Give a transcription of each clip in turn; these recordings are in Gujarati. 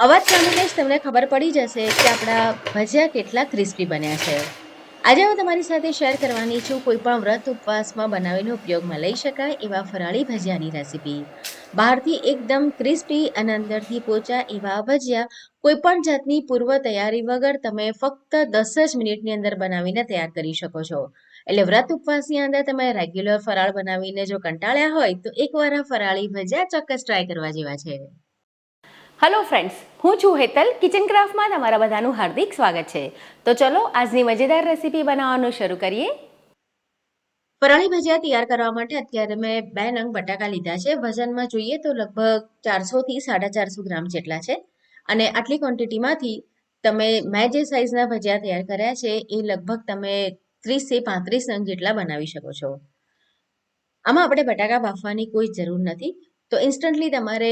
અવાજ સાંભળીને જ તમને ખબર પડી જશે કે આપણા ભજીયા કેટલા ક્રિસ્પી બન્યા છે. આજે હું તમારી સાથે શેર કરવાની છું કોઈ પણ વ્રત ઉપવાસમાં બનાવીને ઉપયોગમાં લઈ શકાય એવા ફરાળી ભજીયાની રેસીપી. બહારથી એકદમ ક્રિસ્પી અને અંદરથી પોચા એવા ભજીયા કોઈ પણ જાતની પૂર્વ તૈયારી વગર તમે ફક્ત 10 જ મિનિટની અંદર બનાવીને તૈયાર કરી શકો છો. એટલે વ્રત ઉપવાસની અંદર તમે રેગ્યુલર ફરાળ બનાવીને જો કંટાળ્યા હોય તો એકવાર આ ફરાળી ભજીયા ચોક્કસ ટ્રાય કરવા જેવા છે. હેલો ફ્રેન્ડ્સ, હું છું હેતલ. કિચન ક્રાફ્ટમાં તમારા બધાનું હાર્દિક સ્વાગત છે. તો ચલો આજની મજેદાર રેસીપી બનાવવાનું શરૂ કરીએ. ફરાળી ભજીયા તૈયાર કરવા માટે અત્યારે મેં 2 નંગ બટાકા લીધા છે. વજનમાં જોઈએ તો લગભગ 400 થી 450 ગ્રામ જેટલા છે. અને આટલી ક્વોન્ટિટીમાંથી મેં જે સાઈઝના ભજીયા તૈયાર કર્યા છે એ લગભગ તમે 30 થી 35 નંગ જેટલા બનાવી શકો છો. આમાં આપણે બટાકા બાફવાની કોઈ જરૂર નથી. તો ઇન્સ્ટન્ટલી તમારે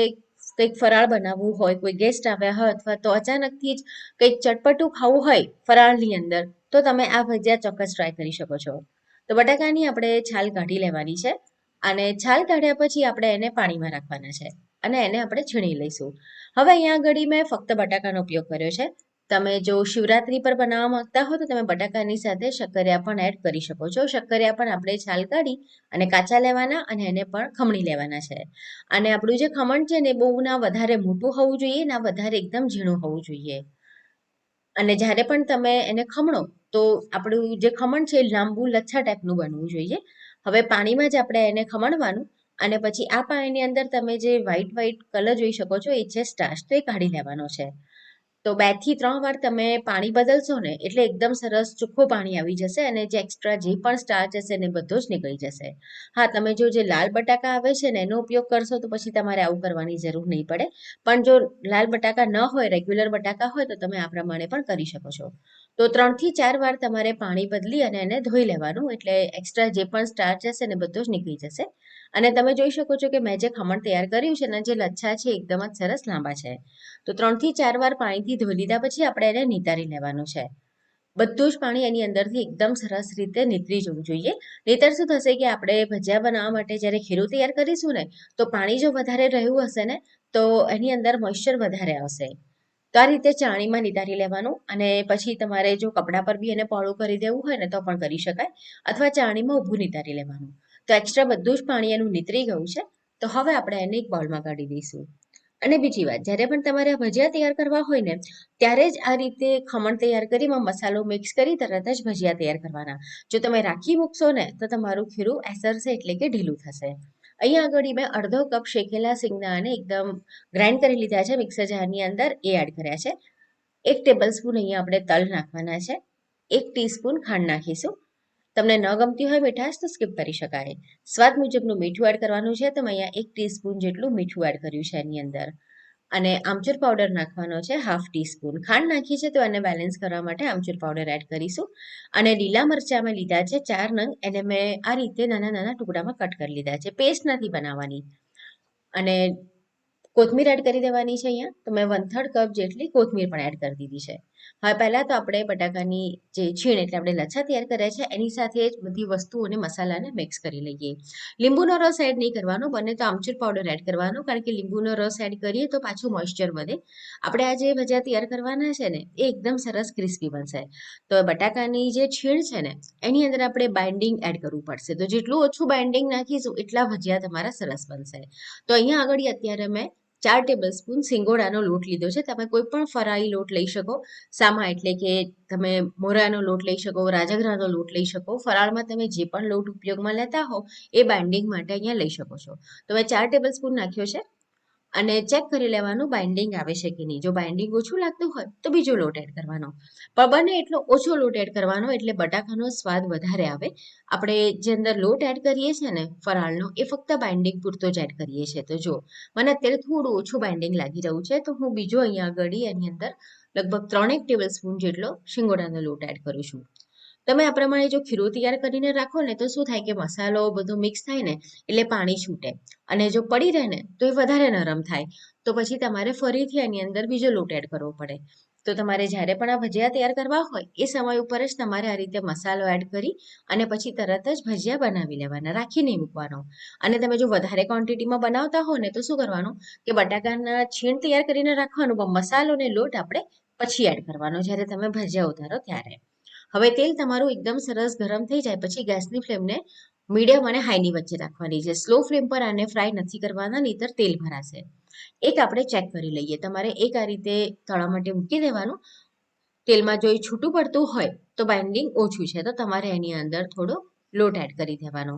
કંઈક ફરાળ બનાવવું હોય, કોઈ ગેસ્ટ આવ્યા હોય અથવા તો અચાનકથી જ કંઈક ચટપટું ખાવું હોય ફરાળની અંદર, તો તમે આ ભજીયા ચોક્કસ ટ્રાય કરી શકો છો. તો બટાકાની આપણે છાલ કાઢી લેવાની છે અને છાલ કાઢ્યા પછી આપણે એને પાણીમાં રાખવાના છે અને એને આપણે છીણી લઈશું. હવે અહીંયા આગળ મેં ફક્ત બટાકાનો ઉપયોગ કર્યો છે. તમે જો શિવરાત્રી પર બનાવવા માંગતા હો તો તમે બટાકાની સાથે શક્કરિયા પણ એડ કરી શકો છો. શક્કરિયા પણ આપણે છાલ કાઢી અને કાચા લેવાના અને એને પણ ખમણી લેવાના છે. અને આપણું જે ખમણ છે ને બહુ ના વધારે મોટું હોવું જોઈએ, ના વધારે એકદમ ઝીણું હોવું જોઈએ. અને જ્યારે પણ તમે એને ખમણો તો આપણું જે ખમણ છે એ લાંબુ લચ્છા ટાઈપનું બનવું જોઈએ. હવે પાણીમાં જ આપણે એને ખમણવાનું અને પછી આ પાણીની અંદર તમે જે વ્હાઈટ વ્હાઈટ કલર જોઈ શકો છો એ છે સ્ટાર્ચ, તો એ કાઢી લેવાનો છે. તો 2 થી 3 વાર તમે પાણી બદલશો ને એટલે એકદમ સરસ ચોખ્ખું પાણી આવી જશે અને જે એક્સ્ટ્રા જે પણ સ્ટાર્ચ હશે ને બધો જ નીકળી જશે. હા, તમે જો જે લાલ બટાકા આવે છે ને એનો ઉપયોગ કરશો તો પછી તમારે આવું કરવાની જરૂર નહીં પડે. પણ જો લાલ બટાકા ન હોય, રેગ્યુલર બટાકા હોય તો તમે આ પ્રમાણે પણ કરી શકો છો. તો 3 થી 4 વાર તમારે પાણી બદલી અને એને ધોઈ લેવાનું એટલે એક્સ્ટ્રા જે પણ સ્ટાર્ચ હશે ને બધો જ નીકળી જશે. અને તમે જોઈ શકો છો કે મેં જે ખમણ તૈયાર કર્યું છે ને જે લચ્છા છે એકદમ જ સરસ લાંબા છે. તો 3 થી 4 વાર પાણીથી ધોઈ લીધા પછી આપણે એને નિતારી લેવાનું છે. બધું જ પાણી એની અંદરથી એકદમ સરસ રીતે નીતરી જવું જોઈએ. નહીંતર શું થશે કે આપણે ભજીયા બનાવવા માટે જ્યારે ખીરું તૈયાર કરીશું ને તો પાણી જો વધારે રહ્યું હશે ને તો એની અંદર મોઇશ્ચર વધારે આવશે. તો આ રીતે ચાળણીમાં નિતારી લેવાનું અને પછી તમારે જો કપડા પર બી એને પોળું કરી દેવું હોય ને તો પણ કરી શકાય અથવા ચાળણીમાં ઊભું નિતારી લેવાનું. તો એક્સ્ટ્રા બધું જ પાણી એનું નીતરી ગયું છે. તો હવે આપણે એને એક બાઉલમાં કાઢી દઈશું. અને બીજી વાત, જ્યારે પણ તમારે આ ભજીયા તૈયાર કરવા હોય ને ત્યારે જ આ રીતે ખમણ તૈયાર કરી એમાં મસાલો મિક્સ કરી તરત જ ભજીયા તૈયાર કરવાના. જો તમે રાખી મૂકશો ને તો તમારું ખીરું એસરશે એટલે કે ઢીલું થશે. અહીંયા આગળ મેં અડધો કપ શેકેલા સિંગદાણાને એકદમ ગ્રાઇન્ડ કરી લીધા છે મિક્સર જારની અંદર, એ એડ કર્યા છે. 1 ટેબલ સ્પૂન અહીંયા આપણે તલ નાખવાના છે. 1 ટીસ્પૂન ખાંડ નાખીશું. તમને ન ગમતી હોય મીઠાશ તો સ્કીપ કરી શકાય. સ્વાદ મુજબનું મીઠું એડ કરવાનું છે તો મેં અહીંયા 1 ટીસ્પૂન જેટલું મીઠું એડ કર્યું છે એની અંદર. અને આમચૂર પાવડર નાખવાનો છે 1/2 ટીસ્પૂન. ખાંડ નાખી છે તો એને બેલેન્સ કરવા માટે આમચૂર પાવડર એડ કરીશું. અને લીલા મરચાં મેં લીધા છે 4 નંગ, એને મેં આ રીતે નાના નાના ટુકડામાં કટ કરી લીધા છે. પેસ્ટ નથી બનાવવાની. અને કોથમીર એડ કરી દેવાની છે અહીંયા. તો મેં 1/3 કપ જેટલી કોથમીર પણ એડ કરી દીધી છે. હવે પહેલાં તો આપણે બટાકાની જે છીણ એટલે આપણે લચ્છા તૈયાર કર્યા છે એની સાથે જ બધી વસ્તુઓને મસાલાને મિક્સ કરી લઈએ. લીંબુનો રસ એડ નહીં કરવાનો, બને તો આમચૂર પાવડર એડ કરવાનો, કારણ કે લીંબુનો રસ એડ કરીએ તો પાછું મોઇશ્ચર વધે. આપણે આ જે ભજીયા તૈયાર કરવાના છે ને એ એકદમ સરસ ક્રિસ્પી બનશે. તો બટાકાની જે છીણ છે ને એની અંદર આપણે બાઇન્ડિંગ એડ કરવું પડશે. તો જેટલું ઓછું બાઇન્ડિંગ નાખીશું એટલા ભજીયા તમારા સરસ બનશે. તો અહીંયા આગળ અત્યારે મેં 4 ટેબલ સ્પૂન સિંગોડાનો લોટ લીધો છે. તમે કોઈ પણ ફરાળી લોટ લઈ શકો. સામા એટલે કે તમે મોરાનો લોટ લઈ શકો, રાજગરાનો લોટ લઈ શકો. ફરાળમાં તમે જે પણ લોટ ઉપયોગમાં લેતા હો એ બાઇન્ડિંગ માટે અહીંયા લઈ શકો છો. તો મેં 4 ટેબલ સ્પૂન નાખ્યો છે અને ચેક કરી લેવાનું બાઇન્ડિંગ આવે છે કે નહીં. જો બાઇન્ડિંગ ઓછું લાગતું હોય તો બીજો લોટ એડ કરવાનો. પણ બને એટલો ઓછો લોટ એડ કરવાનો એટલે બટાકાનો સ્વાદ વધારે આવે. આપણે જે અંદર લોટ એડ કરીએ છીએ ને ફરાળનો એ ફક્ત બાઇન્ડિંગ પૂરતો જ એડ કરીએ છીએ. તો જો મને અત્યારે થોડું ઓછું બાઇન્ડિંગ લાગી રહ્યું છે તો હું બીજો અહીંયા આગળ એની અંદર લગભગ 3 ટેબલ સ્પૂન જેટલો શિંગોડાનો લોટ એડ કરું છું. તમે આ પ્રમાણે જો ખીરું તૈયાર કરીને રાખો ને તો શું થાય કે મસાલો બધો મિક્સ થાય ને એટલે પાણી છૂટે અને જો પડી રહે ને તો એ વધારે નરમ થાય. તો પછી તમારે ફરીથી એની અંદર બીજો લોટ એડ કરવો પડે. તો તમારે જ્યારે પણ આ ભજીયા તૈયાર કરવા હોય એ સમય ઉપર જ તમારે આ રીતે મસાલો એડ કરી અને પછી તરત જ ભજીયા બનાવી લેવાના, રાખી નહીં મૂકવાનો. અને તમે જો વધારે ક્વોન્ટિટીમાં બનાવતા હો ને તો શું કરવાનું કે બટાકાના છીણ તૈયાર કરીને રાખવાનું, પણ મસાલો ને લોટ આપણે પછી એડ કરવાનો જ્યારે તમે ભજીયા ઉતારો ત્યારે. હવે તેલ તમારું એકદમ સરસ ગરમ થઈ જાય પછી ગેસની ફ્લેમને મીડિયમ અને હાઈની વચ્ચે રાખવાની છે. સ્લો ફ્લેમ પર આને ફ્રાય નથી કરવાના, નહીંતર તેલ ભરાશે. એક આપણે ચેક કરી લઈએ. તમારે એક આ રીતે તળવા માટે મૂકી દેવાનું. તેલમાં જો એ છૂટું પડતું હોય તો બાઇન્ડિંગ ઓછું છે, તો તમારે એની અંદર થોડો લોટ એડ કરી દેવાનો.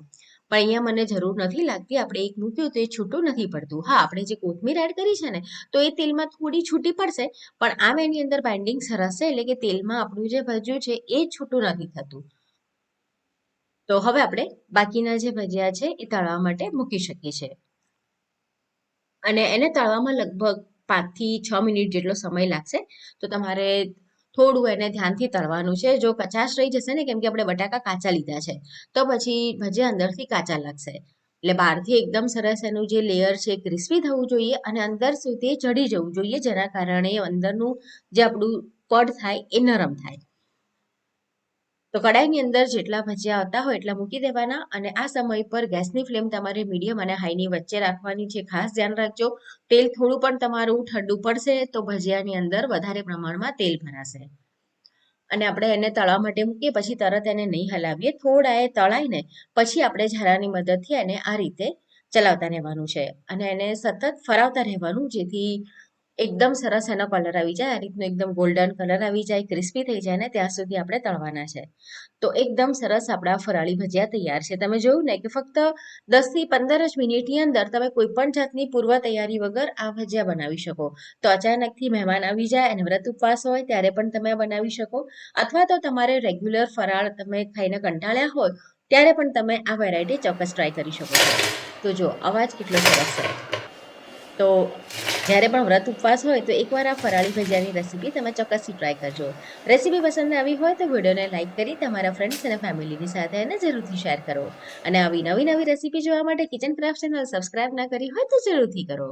પણ અહીંયા મને જરૂર નથી લાગતી, આપણે એક મૂક્યું તો એ છૂટું નથી પડતું. હા, આપણે જે કોથમીર એડ કરી છે ને તો એ તેલમાં થોડી છૂટી પડશે, પણ આમ એની અંદર બાઇન્ડિંગ સરસ છે, એટલે કે તેલમાં આપણું જે ભજીયું છે એ છૂટું નથી થતું. તો હવે આપણે બાકીના જે ભજીયા છે એ તળવા માટે મૂકી શકીએ છીએ. અને એને તળવામાં લગભગ 5 થી 6 મિનિટ જેટલો સમય લાગશે. તો તમારે થોડું એને ધ્યાનથી તળવાનું છે. જો કચાશ રહી જશે ને, કેમ કે આપણે બટાકા કાચા લીધા છે, તો પછી ભજીયા અંદરથી કાચા લાગશે. એટલે બહારથી એકદમ સરસ એનું જે લેયર છે ક્રિસ્પી થવું જોઈએ અને અંદર સુધી ચડી જવું જોઈએ, જેના કારણે અંદરનું જે આપણું પડ થાય એ નરમ થાય. તો કડાઈની અંદર જેટલા ભજીયા આવતા હોય એટલા મૂકી દેવાના અને આ સમય પર ગેસની ફ્લેમ તમારે મીડિયમ અને હાઈની વચ્ચે રાખવાની છે. ખાસ ધ્યાન રાખજો, તેલ થોડું પણ તમારું ઠંડુ પડશે તો ભજીયાની અંદર વધારે પ્રમાણમાં તેલ ભરાશે. અને આપણે એને તળવા માટે મૂકીએ પછી તરત એને નહીં હલાવીએ, થોડા એ તળાઈને પછી આપણે ઝારાની મદદથી એને આ રીતે ચલાવતા રહેવાનું છે અને એને સતત ફરાવતા રહેવાનું, જેથી એકદમ સરસ એનો કલર આવી જાય. આ રીતનો એકદમ ગોલ્ડન કલર આવી જાય, ક્રિસ્પી થઈ જાય ને ત્યાં સુધી આપણે તળવાના છે. તો એકદમ સરસ આપણા ફરાળી ભજીયા તૈયાર છે. તમે જોયું ને કે ફક્ત 10 થી 15 જ મિનિટની અંદર તમે કોઈ પણ જાતની પૂર્વ તૈયારી વગર આ ભજીયા બનાવી શકો. તો અચાનકથી મહેમાન આવી જાય અને વ્રત ઉપવાસ હોય ત્યારે પણ તમે આ બનાવી શકો, અથવા તો તમારે રેગ્યુલર ફરાળ તમે ખાઈને કંટાળ્યા હોય ત્યારે પણ તમે આ વેરાયટી ચોક્કસ ટ્રાય કરી શકો છો. તો જો અવાજ કેટલો સરસ છે. તો જ્યારે પણ વ્રત ઉપવાસ હોય તો એકવાર આ ફરાળી ભજીયાની રેસીપી તમે ચોક્કસથી ટ્રાય કરજો. રેસીપી પસંદ આવી હોય તો વિડીયોને લાઇક કરી તમારા ફ્રેન્ડ્સ અને ફેમિલીની સાથે એને જરૂરથી શેર કરો. અને આવી નવી રેસીપી જોવા માટે કિચન ક્રાફ્ટ ચેનલ સબસ્ક્રાઇબ ના કરી હોય તો જરૂરથી કરો.